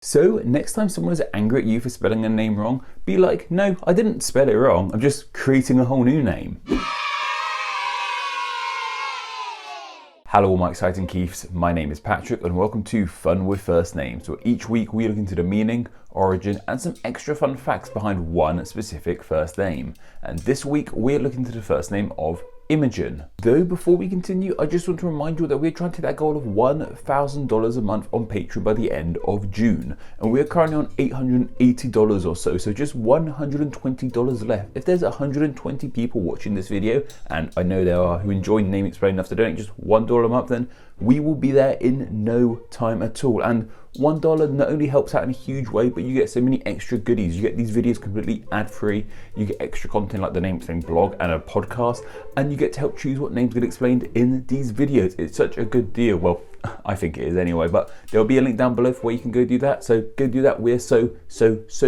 So next time someone is angry at you for spelling a name wrong, be like, no, I didn't spell it wrong, I'm just creating a whole new name. Hello all my exciting Keiths, my name is Patrick and welcome to Fun with First Names, where each week we look into the meaning, origin and some extra fun facts behind one specific first name. And this week we're looking into the first name of Imogen. Though before we continue, I just want to remind you that we're trying to hit that goal of $1,000 a month on Patreon by the end of June. And we're currently on $880 or so just $120 left. If there's 120 people watching this video, and I know there are who enjoy Name Explain enough to donate just $1 a month, then we will be there in no time at all. And $1 not only helps out in a huge way, but you get so many extra goodies. You get these videos completely ad-free, you get extra content like the Name Explain blog and a podcast, and you get to help choose what names get explained in these videos. It's such a good deal. Well, I think it is anyway, but there'll be a link down below for where you can go do that. So go do that. We're so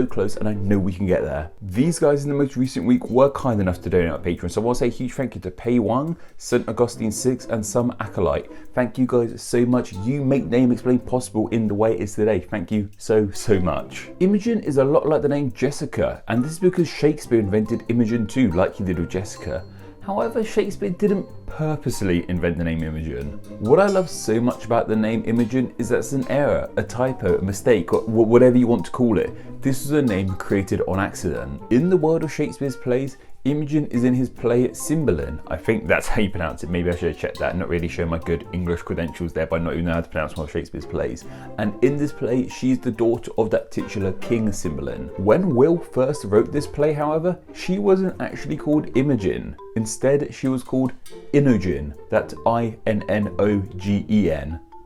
close, and I know we can get there. These guys in the most recent week were kind enough to donate on Patreon, so I want to say a huge thank you to Pei Wang, St. Augustine 6, and Some Acolyte. Thank you guys so much. You make Name Explain possible in the way it is today. Thank you so much. Imogen is a lot like the name Jessica, and this is because Shakespeare invented Imogen too, like he did with Jessica. However, Shakespeare didn't purposely invent the name Imogen. What I love so much about the name Imogen is that it's an error, a typo, a mistake, or whatever you want to call it. This was a name created on accident. In the world of Shakespeare's plays, Imogen is in his play Cymbeline. I think that's how you pronounce it. Maybe I should have checked that and not really show my good English credentials there by not even knowing how to pronounce one of Shakespeare's plays. And in this play, she's the daughter of that titular King Cymbeline. When Will first wrote this play, however, she wasn't actually called Imogen. Instead, she was called Inogen. That's Innogen.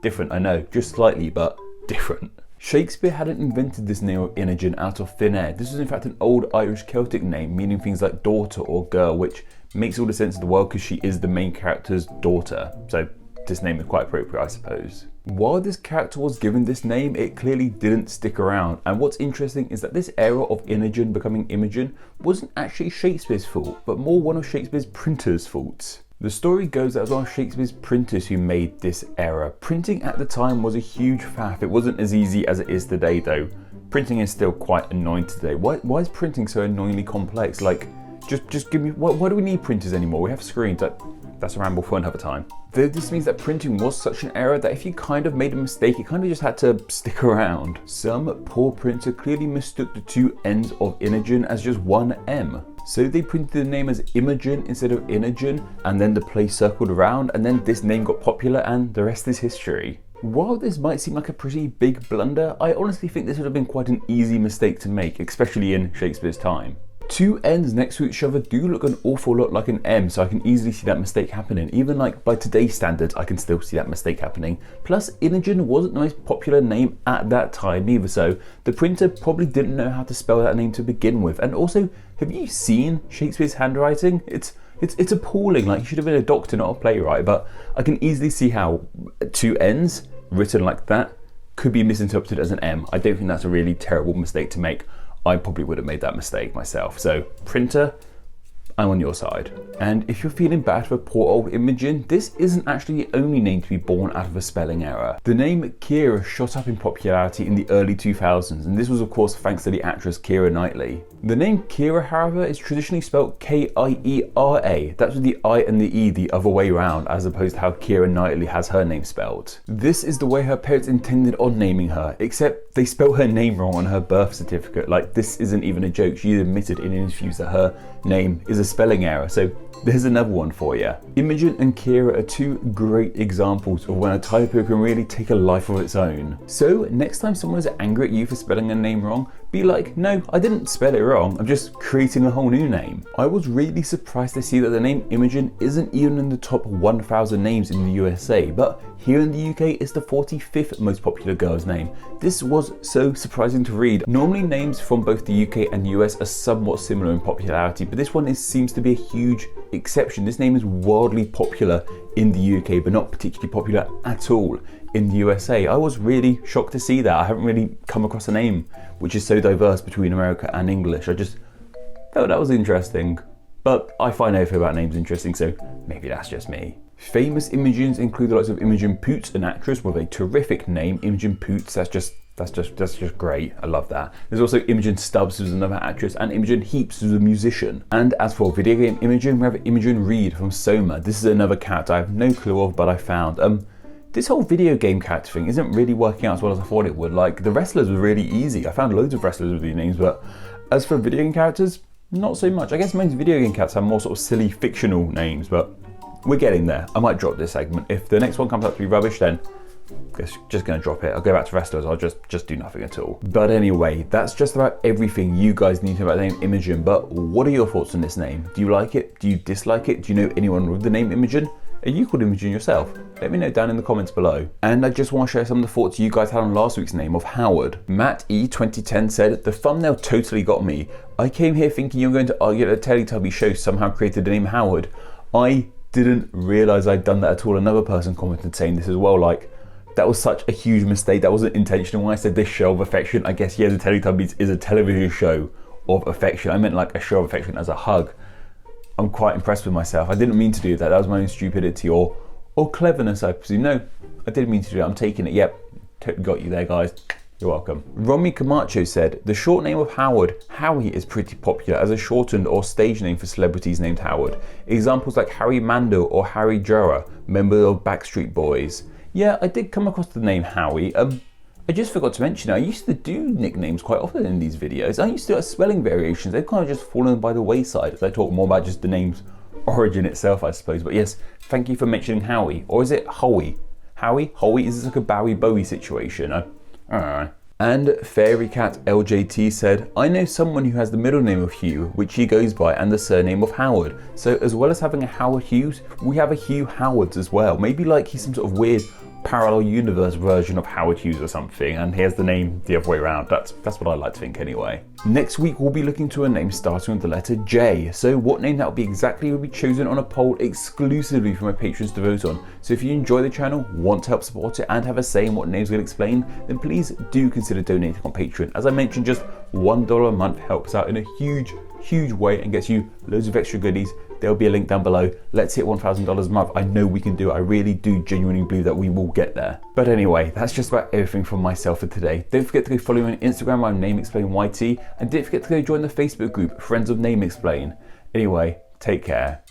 Different, I know, just slightly, but different. Shakespeare hadn't invented this name of Imogen out of thin air. This was in fact an old Irish Celtic name meaning things like daughter or girl, which makes all the sense in the world because she is the main character's daughter. So this name is quite appropriate, I suppose. While this character was given this name, it clearly didn't stick around. And what's interesting is that this era of Inogen becoming Imogen wasn't actually Shakespeare's fault, but more one of Shakespeare's printers' faults. The story goes that it was one of Shakespeare's printers who made this error. Printing at the time was a huge faff. It wasn't as easy as it is today though. Printing is still quite annoying today. Why is printing so annoyingly complex? Like, just give me, why do we need printers anymore? We have screens. That's a ramble for another time. Though this means that printing was such an error that if you kind of made a mistake, it kind of just had to stick around. Some poor printer clearly mistook the two ends of Inogen as just one M. So they printed the name as Imogen instead of Inogen, and then the play circled around, and then this name got popular, and the rest is history. While this might seem like a pretty big blunder, I honestly think this would have been quite an easy mistake to make, especially in Shakespeare's time. Two N's next to each other do look an awful lot like an M, so I can easily see that mistake happening. Even like by today's standards, I can still see that mistake happening. Plus, Imogen wasn't the most popular name at that time either, so the printer probably didn't know how to spell that name to begin with. And also, have you seen Shakespeare's handwriting? It's appalling. Like, he should have been a doctor, not a playwright, but I can easily see how two N's written like that could be misinterpreted as an M. I don't think that's a really terrible mistake to make. I probably would have made that mistake myself. So, printer, I'm on your side. And if you're feeling bad for poor old Imogen, this isn't actually the only name to be born out of a spelling error. The name Keira shot up in popularity in the early 2000s, and this was of course thanks to the actress Keira Knightley. The name Keira, however, is traditionally spelled K-I-E-R-A. That's with the I and the E the other way around, as opposed to how Keira Knightley has her name spelled. This is the way her parents intended on naming her, except they spelled her name wrong on her birth certificate. Like, this isn't even a joke. She admitted in interviews that her name is a spelling error, so there's another one for you. Imogen and Keira are two great examples of when a typo can really take a life of its own. So next time someone is angry at you for spelling a name wrong, be like, no, I didn't spell it wrong, I'm just creating a whole new name. I was really surprised to see that the name Imogen isn't even in the top 1,000 names in the USA, but here in the UK it's the 45th most popular girl's name. This was so surprising to read. Normally names from both the UK and US are somewhat similar in popularity, but this one seems to be a huge exception. This name is wildly popular in the UK, but not particularly popular at all in the USA. I was really shocked to see that. I haven't really come across a name which is so diverse between America and English. I just thought that was interesting. But I find everything about names interesting, so maybe that's just me. Famous Imogens include the likes of Imogen Poots, an actress with a terrific name. Imogen Poots, that's just That's just great. I love that. There's also Imogen Stubbs, who's another actress, and Imogen Heaps, who's a musician. And as for video game Imogen, we have Imogen Reed from Soma. This is another character I have no clue of, but I found. This whole video game character thing isn't really working out as well as I thought it would. Like, the wrestlers were really easy. I found loads of wrestlers with these names, but as for video game characters, not so much. I guess most video game characters have more sort of silly fictional names, but we're getting there. I might drop this segment. If the next one comes out to be rubbish, then just gonna drop it. I'll go back to wrestlers. I'll just do nothing at all. But anyway, that's just about everything you guys need to know about the name Imogen. But what are your thoughts on this name? Do you like it? Do you dislike it? Do you know anyone with the name Imogen? Are you called Imogen yourself? Let me know down in the comments below. And I just want to share some of the thoughts you guys had on last week's name of Howard. Matt E 2010 said, the thumbnail totally got me. I came here thinking you were going to argue that a Teletubby show somehow created the name Howard. I didn't realise I'd done that at all. Another person commented saying this as well, like, that was such a huge mistake. That wasn't intentional. When I said this show of affection, I guess, yeah, the Teletubbies is a television show of affection. I meant like a show of affection as a hug. I'm quite impressed with myself. I didn't mean to do that. That was my own stupidity or cleverness, I presume. No, I didn't mean to do that. I'm taking it. Yep, totally got you there, guys. You're welcome. Romy Camacho said, the short name of Howard, Howie, is pretty popular as a shortened or stage name for celebrities named Howard. Examples like Harry Mandel or Harry Jura, member of Backstreet Boys. Yeah, I did come across the name Howie. I just forgot to mention, I used to do nicknames quite often in these videos. I used to do spelling variations. They've kind of just fallen by the wayside as I talk more about just the name's origin itself, I suppose. But yes, thank you for mentioning Howie. Or is it Howie? Howie? Howie? Is this like a Bowie situation? I don't know. And Fairy Cat LJT said, I know someone who has the middle name of Hugh, which he goes by, and the surname of Howard. So as well as having a Howard Hughes, we have a Hugh Howards as well. Maybe like he's some sort of weird parallel universe version of Howard Hughes or something, and he has the name the other way around. That's what I like to think anyway. Next week we'll be looking to a name starting with the letter J. So what name that will be exactly will be chosen on a poll exclusively for my patrons to vote on. So if you enjoy the channel, want to help support it, and have a say in what names we'll explain, then please do consider donating on Patreon. As I mentioned, just $1 a month helps out in a huge way and gets you loads of extra goodies. There'll be a link down below. Let's hit $1,000 a month. I know we can do it. I really do genuinely believe that we will get there. But anyway, that's just about everything from myself for today. Don't forget to go follow me on Instagram. I'm Name Explain YT, and don't forget to go join the Facebook group Friends of Name Explain. Anyway, take care.